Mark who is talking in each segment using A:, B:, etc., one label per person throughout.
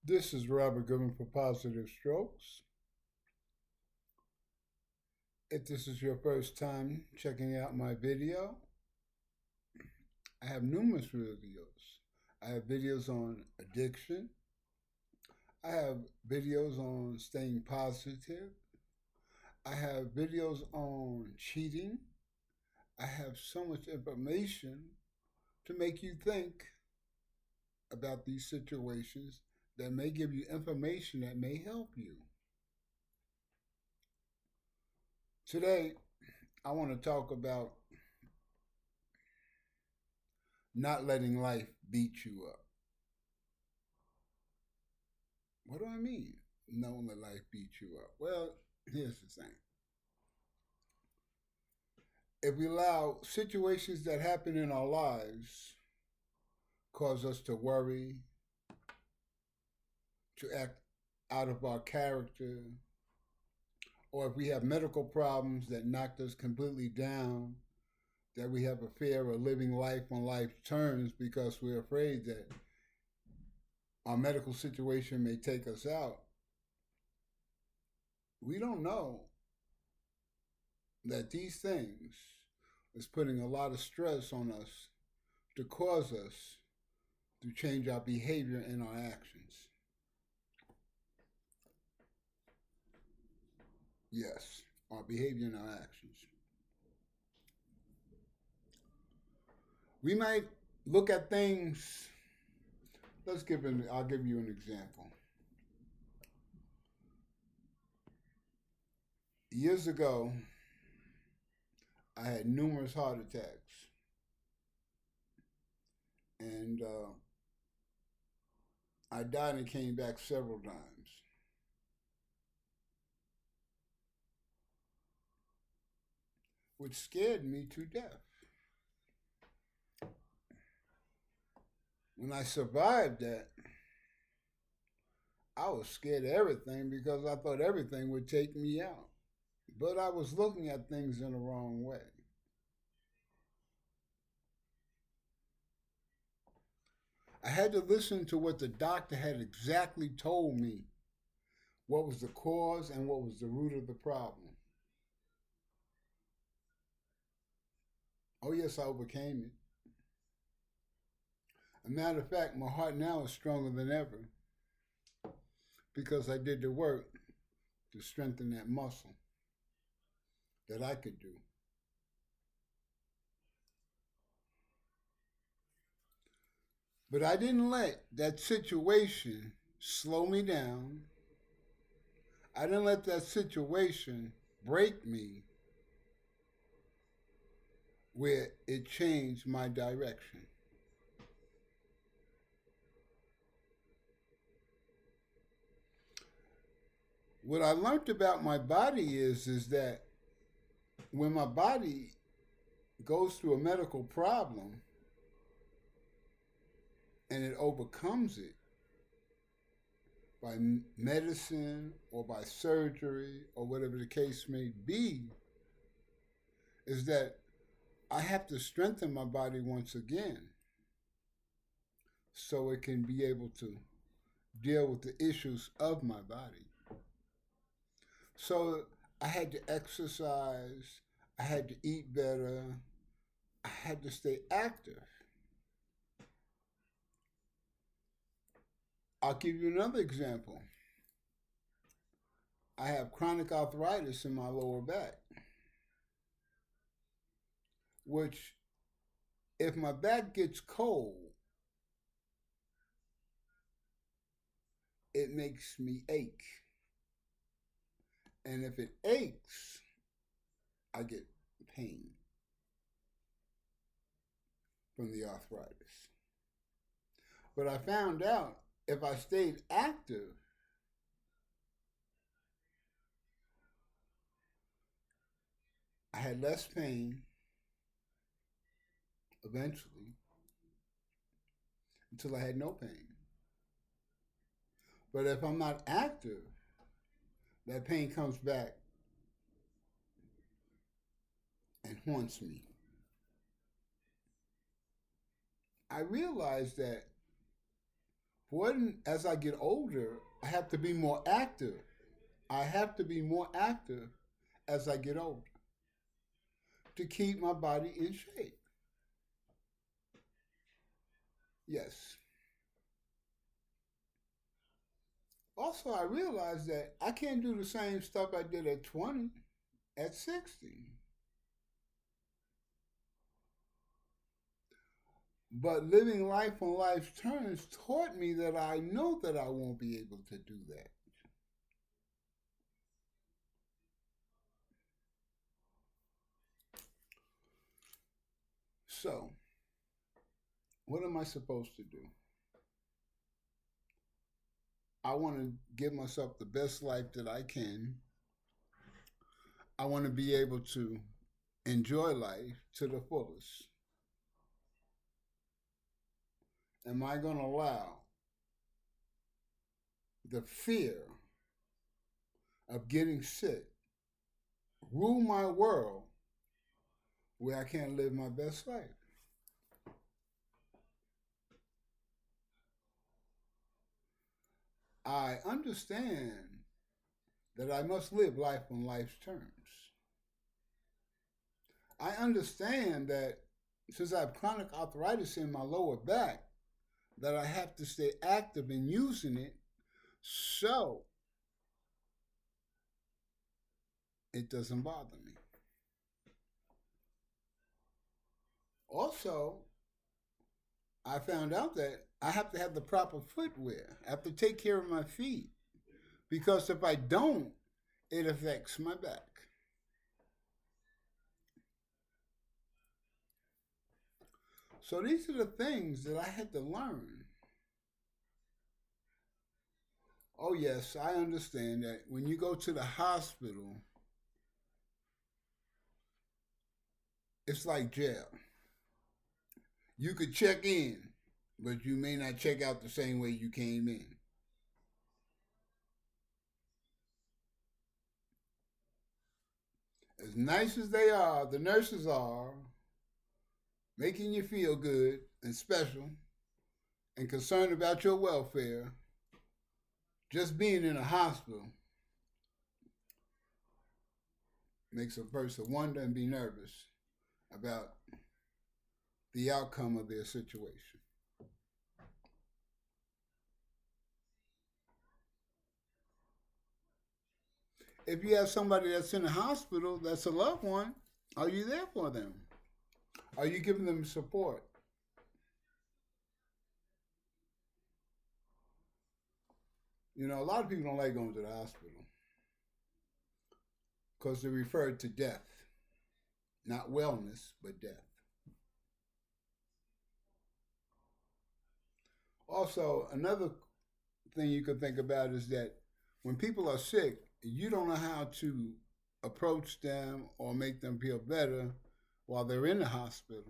A: This is Robert Goodman for Positive Strokes. If this is your first time checking out my video, I have numerous videos. I have videos on addiction. I have videos on staying positive. I have videos on cheating. I have so much information to make you think about these situations that may give you information that may help you. Today, I want to talk about not letting life beat you up. What do I mean? Don't let life beat you up. Well, here's the thing. If we allow situations that happen in our lives cause us to worry, to act out of our character, or if we have medical problems that knocked us completely down, that we have a fear of living life on life's terms because we're afraid that our medical situation may take us out, we don't know that these things is putting a lot of stress on us to cause us to change our behavior and our actions. Yes, our behavior and our actions. We might look at things. I'll give you an example. Years ago, I had numerous heart attacks, and I died and came back several times. Which scared me to death. When I survived that, I was scared of everything because I thought everything would take me out. But I was looking at things in the wrong way. I had to listen to what the doctor had exactly told me, what was the cause and what was the root of the problem. Oh, yes, I overcame it. As a matter of fact, my heart now is stronger than ever because I did the work to strengthen that muscle that I could do. But I didn't let that situation slow me down. I didn't let that situation break me where it changed my direction. What I learned about my body is that when my body goes through a medical problem and it overcomes it by medicine or by surgery or whatever the case may be, is that I have to strengthen my body once again so it can be able to deal with the issues of my body. So I had to exercise, I had to eat better, I had to stay active. I'll give you another example. I have chronic arthritis in my lower back, which, if my back gets cold, it makes me ache. And if it aches, I get pain from the arthritis. But I found out if I stayed active, I had less pain eventually until I had no pain. But if I'm not active, that pain comes back and haunts me. I realized that As I get older, I have to be more active. I have to be more active as I get older to keep my body in shape. Yes. Also, I realized that I can't do the same stuff I did at 20, at 60. But living life on life's terms taught me that I know that I won't be able to do that. So, what am I supposed to do? I want to give myself the best life that I can. I want to be able to enjoy life to the fullest. Am I going to allow the fear of getting sick rule my world where I can't live my best life? I understand that I must live life on life's terms. I understand that since I have chronic arthritis in my lower back, that I have to stay active in using it so it doesn't bother me. Also, I found out that I have to have the proper footwear. I have to take care of my feet because if I don't, it affects my back. So these are the things that I had to learn. Oh, yes, I understand that when you go to the hospital, it's like jail. You could check in, but you may not check out the same way you came in. As nice as they are, the nurses are, making you feel good and special and concerned about your welfare, just being in a hospital makes a person wonder and be nervous about the outcome of their situation. If you have somebody that's in the hospital that's a loved one, are you there for them? Are you giving them support? You know, a lot of people don't like going to the hospital because they're referred to death, not wellness, but death. Also, another thing you can think about is that when people are sick, you don't know how to approach them or make them feel better while they're in the hospital.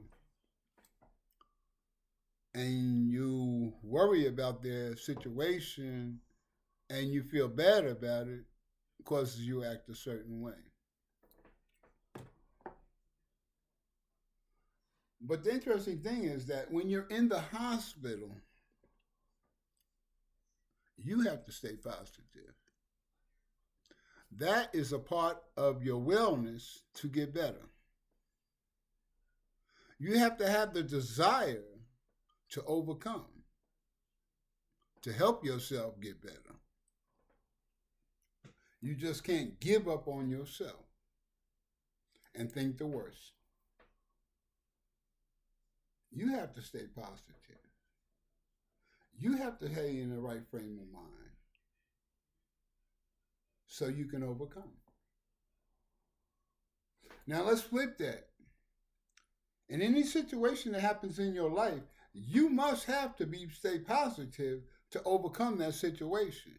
A: And you worry about their situation and you feel bad about it causes you act a certain way. But the interesting thing is that when you're in the hospital, you have to stay positive. That is a part of your wellness to get better. You have to have the desire to overcome, to help yourself get better. You just can't give up on yourself and think the worst. You have to stay positive. You have to stay in the right frame of mind so you can overcome. Now let's flip that. In any situation that happens in your life, you must have to stay positive to overcome that situation.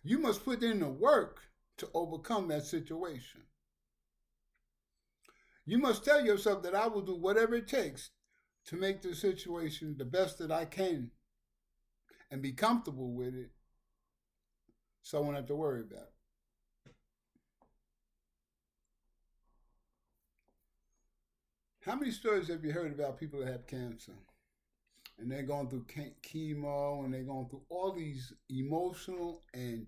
A: You must put in the work to overcome that situation. You must tell yourself that I will do whatever it takes to make the situation the best that I can and be comfortable with it so I won't have to worry about it. How many stories have you heard about people that have cancer? and they're going through chemo, and they're going through all these emotional and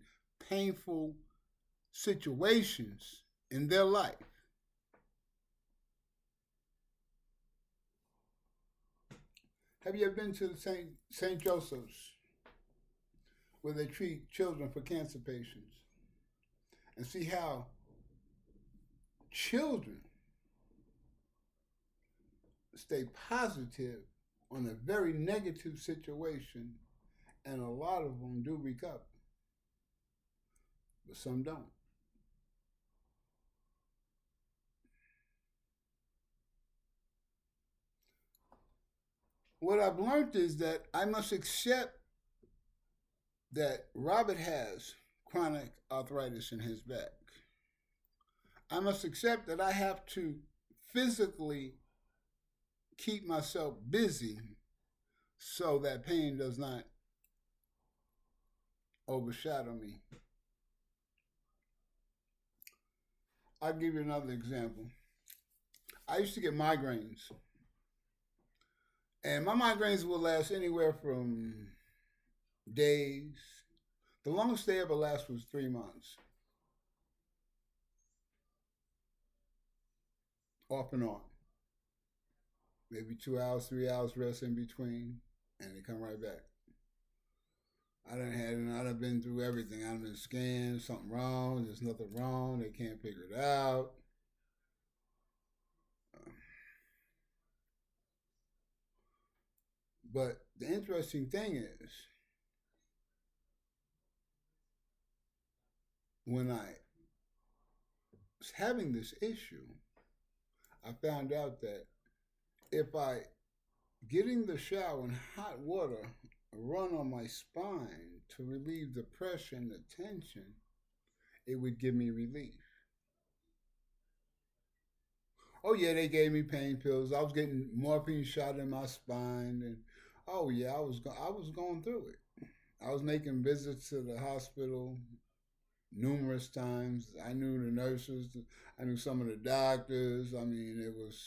A: painful situations in their life. Have you ever been to the St. Joseph's where they treat children for cancer patients and see how children stay positive on a very negative situation, and a lot of them do recover, but some don't. What I've learned is that I must accept that Robert has chronic arthritis in his back. I must accept that I have to physically keep myself busy so that pain does not overshadow me. I'll give you another example. I used to get migraines, and my migraines will last anywhere from days. The longest they ever last was 3 months, off and on. Maybe 2 hours, 3 hours rest in between, and they come right back. I done been through everything. I've been scanned, something wrong, there's nothing wrong, they can't figure it out. But the interesting thing is, when I was having this issue, I found out that if I get in the shower in hot water, run on my spine to relieve the pressure and the tension, it would give me relief. Oh yeah, they gave me pain pills. I was getting morphine shot in my spine, and oh yeah, I was going through it. I was making visits to the hospital numerous times. I knew the nurses. I knew some of the doctors. I mean, it was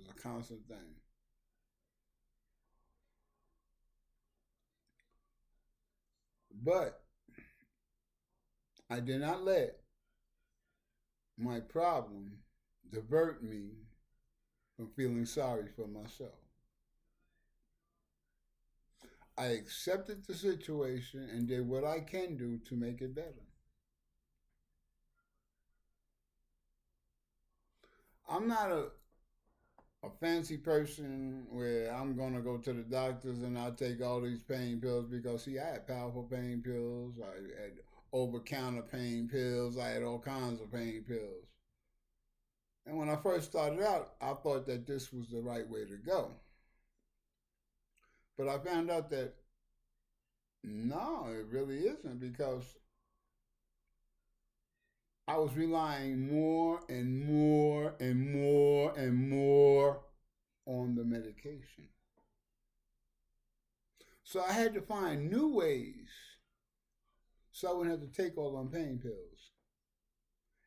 A: a constant thing. But I did not let my problem divert me from feeling sorry for myself. I accepted the situation and did what I can do to make it better. I'm not a fancy person where I'm gonna go to the doctors and I take all these pain pills, because see, I had powerful pain pills, I had over counter pain pills, I had all kinds of pain pills. And when I first started out, I thought that this was the right way to go. But I found out that no, it really isn't, because I was relying more and more and more and more on the medication. So I had to find new ways so I wouldn't have to take all them pain pills.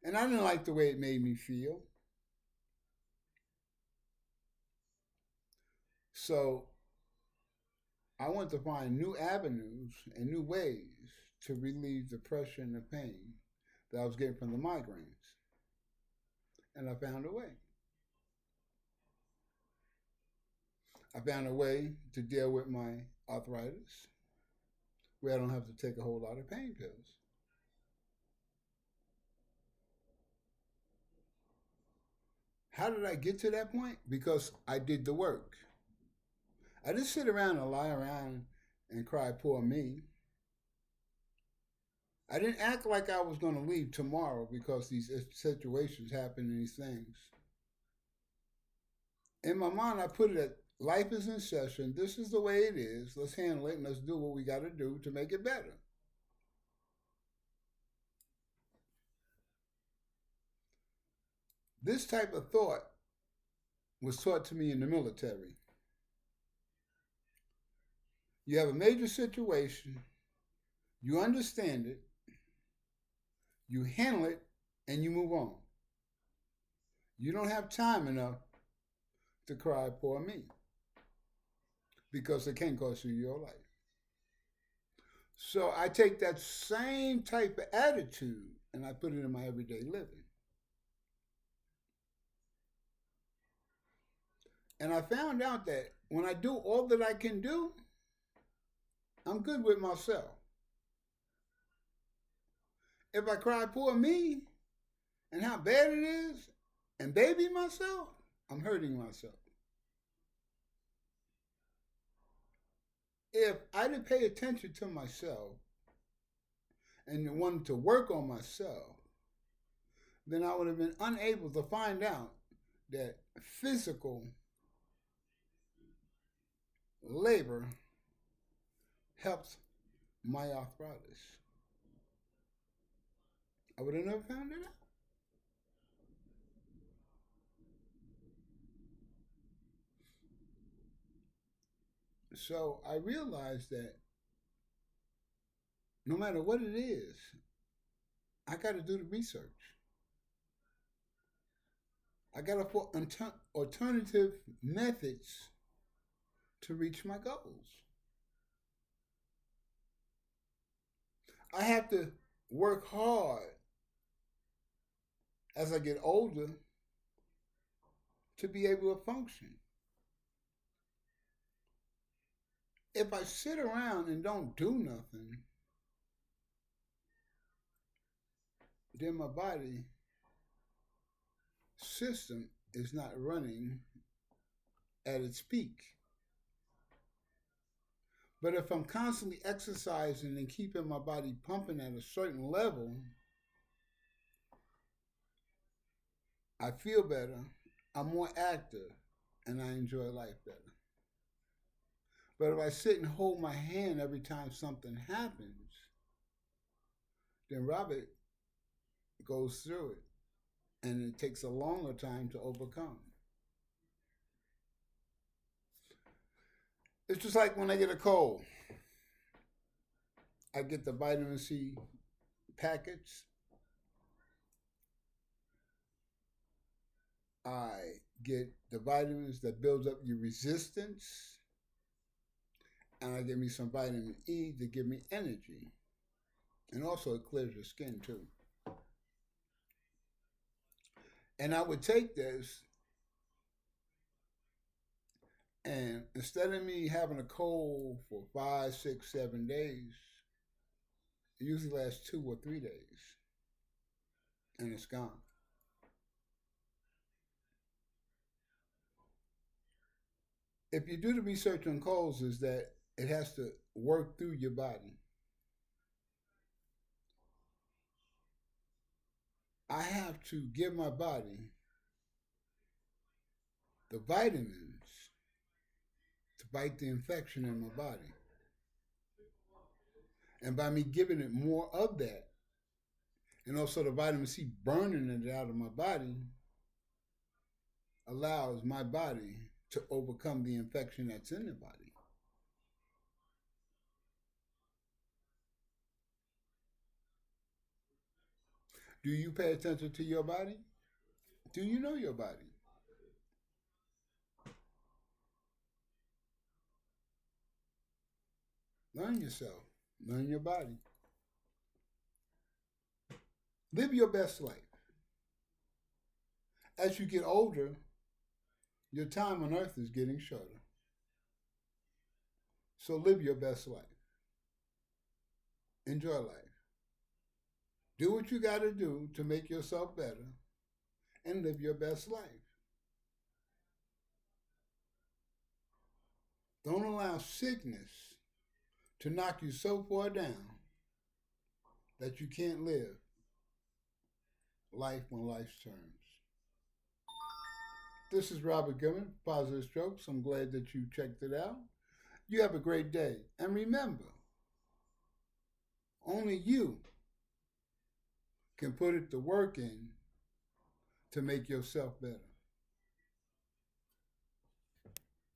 A: And I didn't like the way it made me feel. So I wanted to find new avenues and new ways to relieve the pressure and the pain that I was getting from the migraines. And I found a way. I found a way to deal with my arthritis where I don't have to take a whole lot of pain pills. How did I get to that point? Because I did the work. I didn't sit around and lie around and cry, poor me. I didn't act like I was going to leave tomorrow because these situations happen and these things. In my mind, I put it that life is in session. This is the way it is. Let's handle it and let's do what we got to do to make it better. This type of thought was taught to me in the military. You have a major situation, you understand it, you handle it, and you move on. You don't have time enough to cry, poor me. because it can cost you your life. So I take that same type of attitude and I put it in my everyday living. And I found out that when I do all that I can do, I'm good with myself. If I cry poor me and how bad it is and baby myself, I'm hurting myself. If I didn't pay attention to myself and wanted to work on myself, then I would have been unable to find out that physical labor helps my arthritis. I would have never found it out. So I realized that no matter what it is, I got to do the research. I got to put alternative methods to reach my goals. I have to work hard as I get older to be able to function. If I sit around and don't do nothing, then my body system is not running at its peak. But if I'm constantly exercising and keeping my body pumping at a certain level, I feel better, I'm more active, and I enjoy life better. But if I sit and hold my hand every time something happens, then Robert goes through it, and it takes a longer time to overcome. It's just like when I get a cold. I get the vitamin C packets. I get the vitamins that build up your resistance. And I get me some vitamin E to give me energy. And also it clears your skin too. And I would take this, and instead of me having a cold for 5, 6, 7 days, it usually lasts 2 or 3 days. And it's gone. If you do the research on colds, is that it has to work through your body. I have to give my body the vitamins to fight the infection in my body. And by me giving it more of that, and also the vitamin C burning it out of my body, allows my body to overcome the infection that's in the body. Do you pay attention to your body? Do you know your body? Learn yourself. Learn your body. Live your best life. As you get older, your time on earth is getting shorter. So live your best life. Enjoy life. Do what you got to do to make yourself better and live your best life. Don't allow sickness to knock you so far down that you can't live life when life turns. This is Robert Gilman, Positive Strokes. I'm glad that you checked it out. You have a great day. And remember, only you can put it to work in to make yourself better.